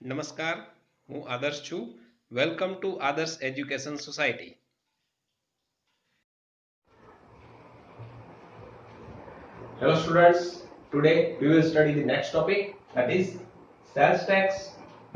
નમસ્કાર, હું આદર્શ છું. વેલકમ ટુ આદર્શ education society. Hello students, today we will study the next topic, that is sales tax,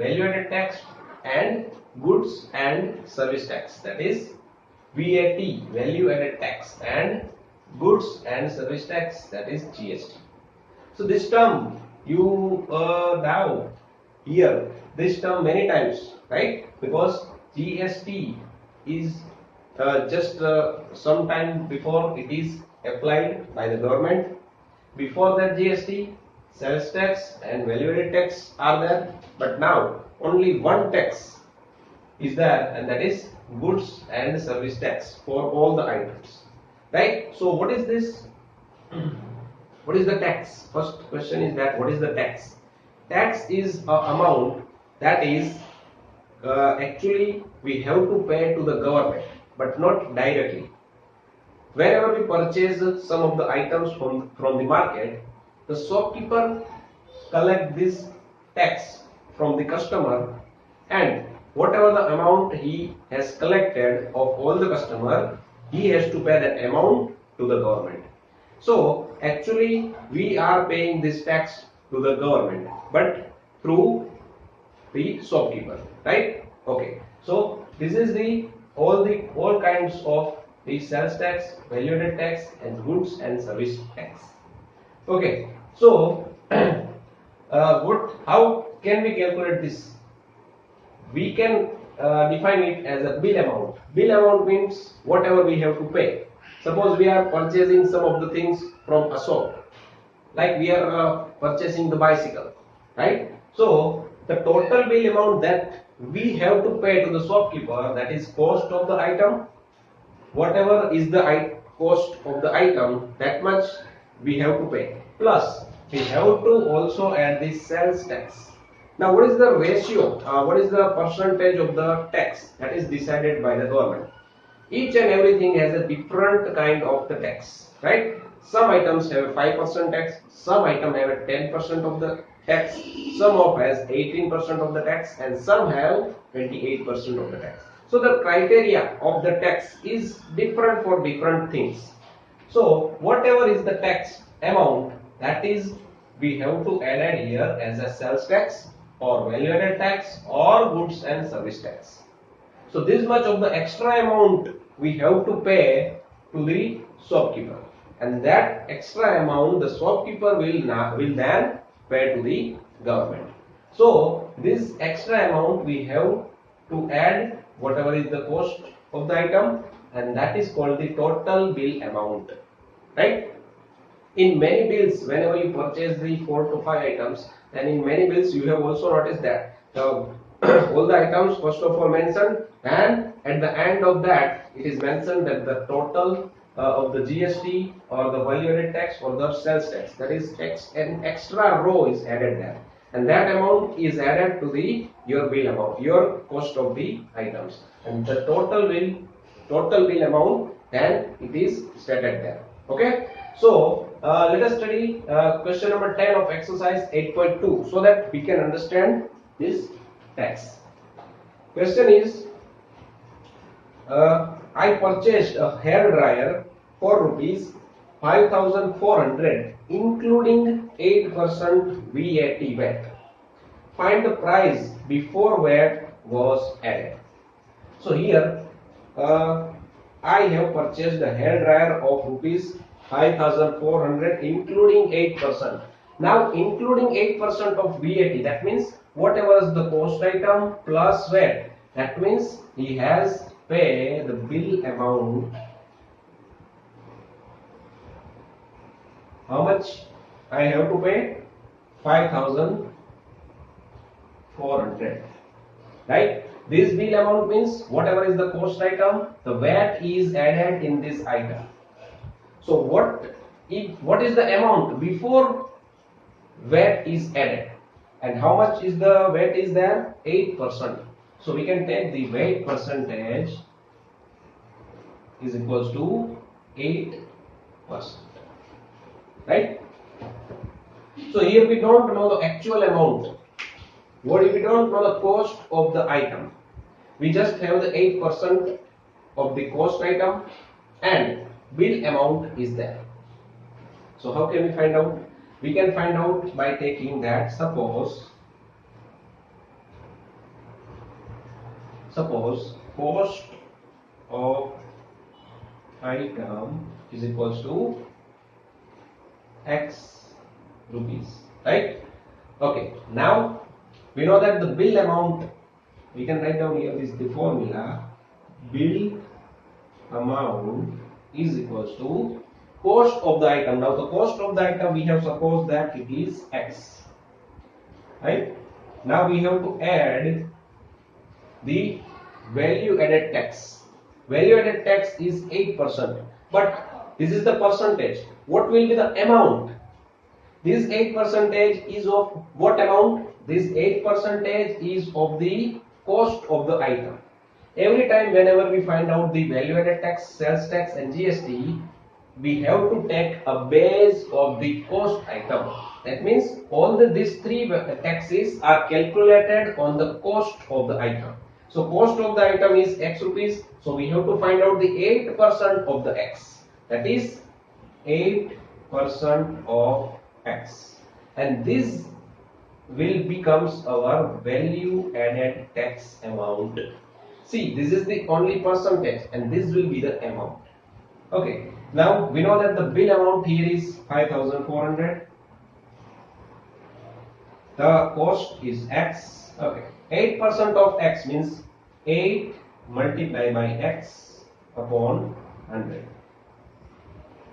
value added tax and goods and service tax, that is VAT, value added tax, and goods and service tax, that is GST. So this term you now hear this term many times, right? Because GST is just some time before it is applied by the government. Before that GST, sales tax and value added tax are there, but now only one tax is there, and that is goods and service tax for all the items, right? So what is this? What is the tax? First question is that what is the tax? Tax is a amount that is actually we have to pay to the government, but not directly. Whenever we purchase some of the items from the market, the shopkeeper collect this tax from the customer, and whatever the amount he has collected of all the customer, he has to pay that amount to the government. So actually we are paying this tax to the government, but through the shopkeeper, right? Okay, so this is the all kinds of the sales tax, value added tax, and goods and service tax. Okay, so what? How can we calculate this? We can define it as a bill amount. Bill amount means whatever we have to pay. Suppose we are purchasing some of the things from a shop, like we are purchasing the bicycle, right? So the total bill amount that we have to pay to the shopkeeper, that is cost of the item, whatever is the cost of the item, that much we have to pay, plus we have to also add the sales tax. Now what is the ratio, what is the percentage of the tax that is decided by the government? Each and everything has a different kind of the tax, right? Some items have a 5% tax, some item have a 10% of the tax, some of has 18% of the tax, and some have 28% of the tax. So the criteria of the tax is different for different things. So whatever is the tax amount, that is we have to add it here as a sales tax or value added tax or goods and service tax. So this much of the extra amount we have to pay to the shopkeeper, and that extra amount the shopkeeper will then pay to the government. So this extra amount we have to add whatever is the cost of the item, and that is called the total bill amount, right? In many bills, whenever you purchase the 4 to 5 items, then in many bills you have also noticed that all the items first of all mentioned, and at the end of that it is mentioned that the total of the GST or the value added tax or the sales tax, that is an extra row is added there, and that amount is added to the your bill amount, your cost of the items, and the total bill amount, then it is stated there. Okay, so let us study question number 10 of exercise 8.2 so that we can understand this tax. Question is, I purchased a hair dryer for rupees 5,400 including 8% VAT. Find the price before VAT was added. So here I have purchased a hair dryer of rupees 5,400 including 8%. Now including 8% of VAT, that means whatever is the cost item plus VAT, that means he has pay the bill amount. How much I have to pay? 5,400, right? This bill amount means whatever is the cost item, the VAT is added in this item. So what is the amount before VAT is added, and how much is the VAT is there? 8%. So we can take the VAT percentage is equals to 8%, right? So here we don't know the actual amount, What if we don't know the cost of the item? We just have the 8% of the cost item and bill amount is there. So how can we find out? We can find out by taking that suppose cost of item is equals to X rupees, right? Okay, now we know that the bill amount, we can write down here is the formula, bill amount is equals to cost of the item. Now the cost of the item, we have supposed that it is X, right? Now we have to add the value added tax. Value added tax is 8%, but this is the percentage. What will be the amount? This 8% is of what amount? This 8% is of the cost of the item. Every time whenever we find out the value added tax, sales tax and GST, we have to take a base of the cost item. That means all these three taxes are calculated on the cost of the item. So cost of the item is X rupees. So we have to find out the 8% of the X. That is 8% of X. And this will becomes our value added tax amount. See, this is the only percentage and this will be the amount. Okay. Now we know that the bill amount here is 5,400. The cost is X. Okay. 8% of X means 8 multiplied by X upon 100.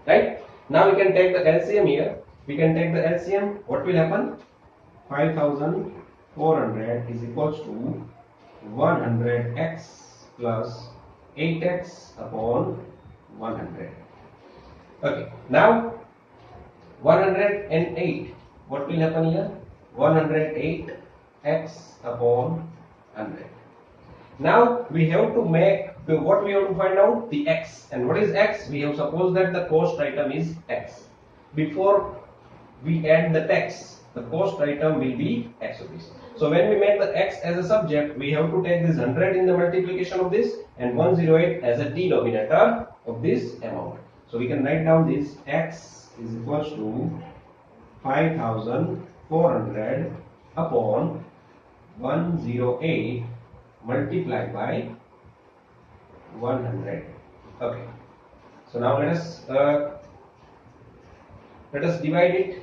Right? Now we can take the LCM here. We can take the LCM. What will happen? 5,400 is equals to 100x plus 8x upon 100. Okay. Now 108. What will happen here? 108x upon 100. Now we have to make what we have to find out the X. And what is X? We have supposed that the cost item is X. Before we add the tax, the cost item will be X rupees. So when we make the X as a subject, we have to take this 100 in the multiplication of this and 108 as a denominator of this amount. So we can write down this X is equals to 5,400 upon 108 multiplied by 100. Okay. So now let us divide it.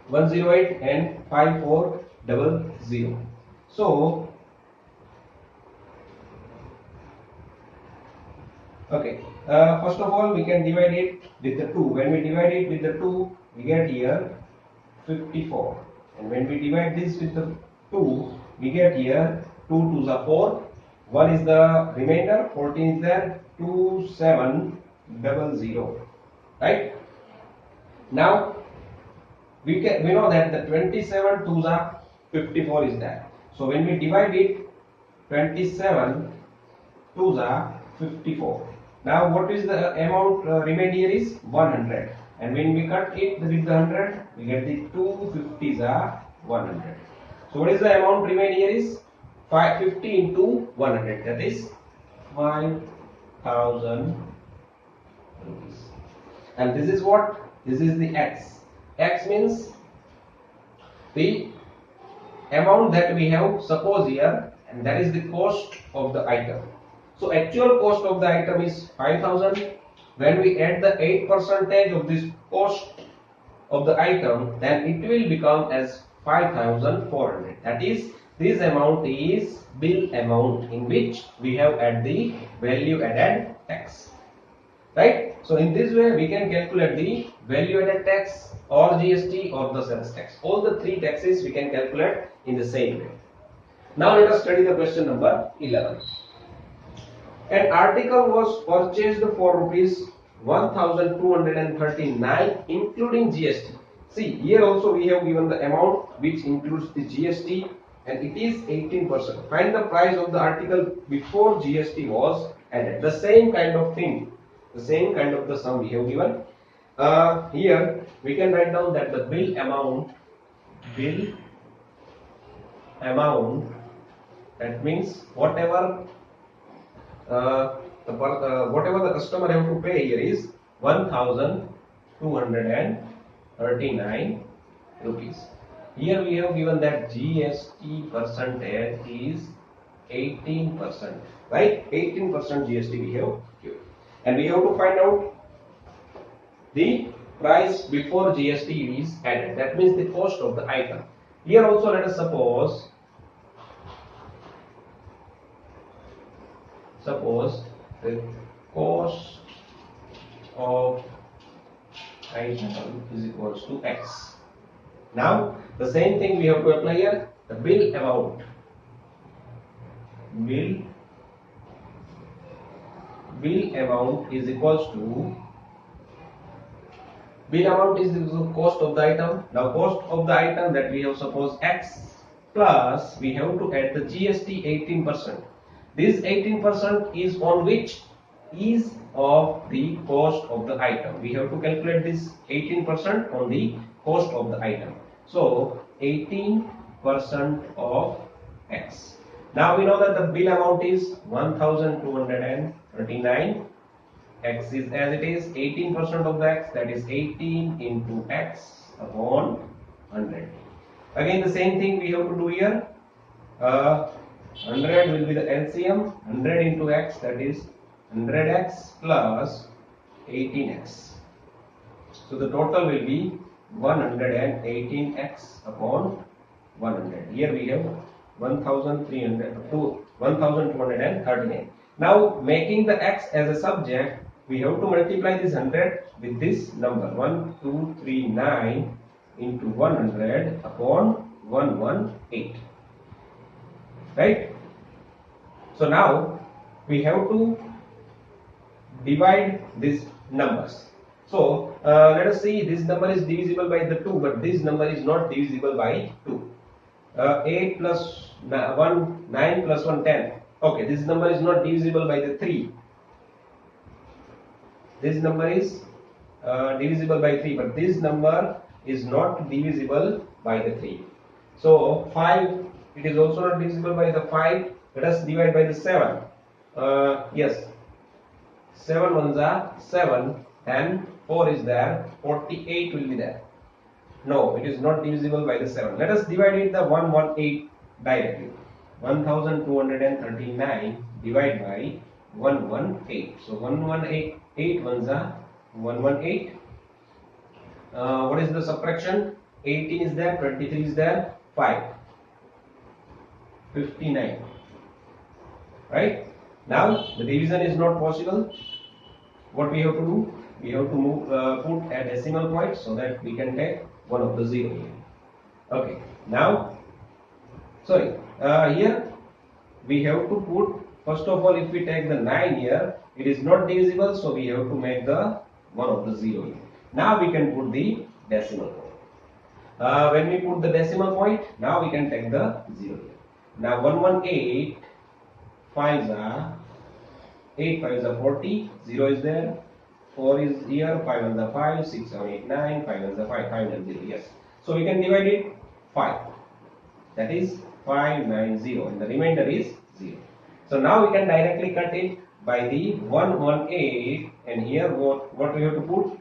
108 and 5400. So okay. First of all, we can divide it with the 2. When we divide it with the 2, we get here 54. And when we divide this with the 2, we get here 2 2s are 4. 1 is the remainder, 14 is there, 2700. Right? Now we know that the 27 2s are 54 is there. So when we divide it, 27 2s are 54. Now what is the amount remained here is 100. And when we cut it with the 100, we get the 250s are 100. So what is the amount remained here is 550 into 100. That is 5,000 rupees. And this is what? This is the X. X means the amount that we have suppose here, and that is the cost of the item. So actual cost of the item is 5,000. When we add the 8% of this cost of the item, then it will become as 5,400. That is, this amount is bill amount in which we have add the value added tax. Right? So in this way we can calculate the value added tax or GST or the sales tax. All the three taxes we can calculate in the same way. Now let us study the question number 11. An article was purchased for rupees 1,239 including GST. See, here also we have given the amount which includes the GST and it is 18%. Find the price of the article before GST was added. The same kind of thing, the same kind of the sum we have given. Here we can write down that the bill amount amount, that means whatever whatever the customer have to pay here is 1239 rupees. Here we have given that GST percentage is 18%, right? 18% GST we have given, and we have to find out the price before GST is added. That means the cost of the item. Here also let us suppose the cost of item is equals to X. Now the same thing we have to apply here. The bill amount is equals to the cost of the item. Now cost of the item that we have suppose X, plus we have to add the GST 18%. This 18% is on which is of the cost of the item. We have to calculate this 18% on the cost of the item. So 18% of X. Now we know that the bill amount is 1239. X is as it is, 18% of the X, that is 18 into X upon 100. Again the same thing we have to do here. 100 will be the LCM, 100 into X, that is 100X plus 18X. So the total will be 118X upon 100. Here we have 1239. Now making the X as a subject, we have to multiply this 100 with this number 1239 into 100 upon 118. Right? So now we have to divide these numbers. So let us see, this number is divisible by the 2, but this number is not divisible by 2. 8 plus 1, 9 plus 1, 10. Okay, this number is not divisible by the 3. This number is divisible by 3, but this number is not divisible by the 3. So 5, it is also not divisible by the 5. Let us divide by the 7. Yes, 7 ones are 7, and 4 is there, 48 will be there. No, it is not divisible by the 7. Let us divide it the 118 directly. 1239 divided by 118. So 118, 8 ones are 118. What is the subtraction? 18 is there, 23 is there, 5. 59. Right? Now the division is not possible. What we have to do? We have to put a decimal point so that we can take one of the 0 here. Okay. Now, here we have to put, first of all, if we take the 9 here, it is not divisible, so we have to make the one of the 0 here. Now we can put the decimal point. When we put the decimal point, now we can take the 0 here. Now 118, 5s are 8 5s are 40, 0 is there, 4 is here, 5 and the 5, 6, 7, 8, 9, 5 and the 5, 5 and 0, yes. So we can divide it 5, that is 590, and the remainder is 0. So now we can directly cut it by the 118, and here what we have to put?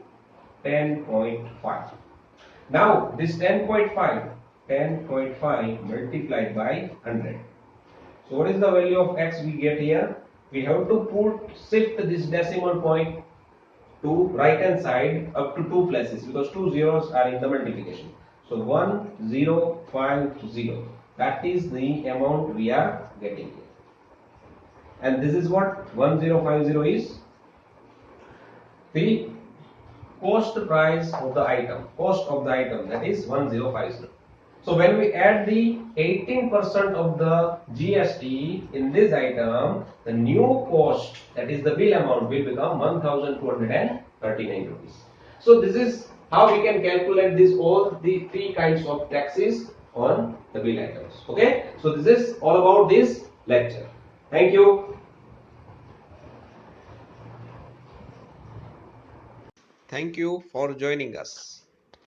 10.5. Now this 10.5 multiplied by 100. So what is the value of X we get here? We have to shift this decimal point to right hand side up to 2 places, because 2 zeros are in the multiplication. So 1050, that is the amount we are getting here. And this is what 1050 is, the cost price of the item, that is 1050. So when we add the 18% of the GST in this item, the new cost, that is the bill amount, will become 1239 rupees. So this is how we can calculate all the 3 kinds of taxes on the bill items. Okay, so this is all about this lecture. Thank you. Thank you for joining us.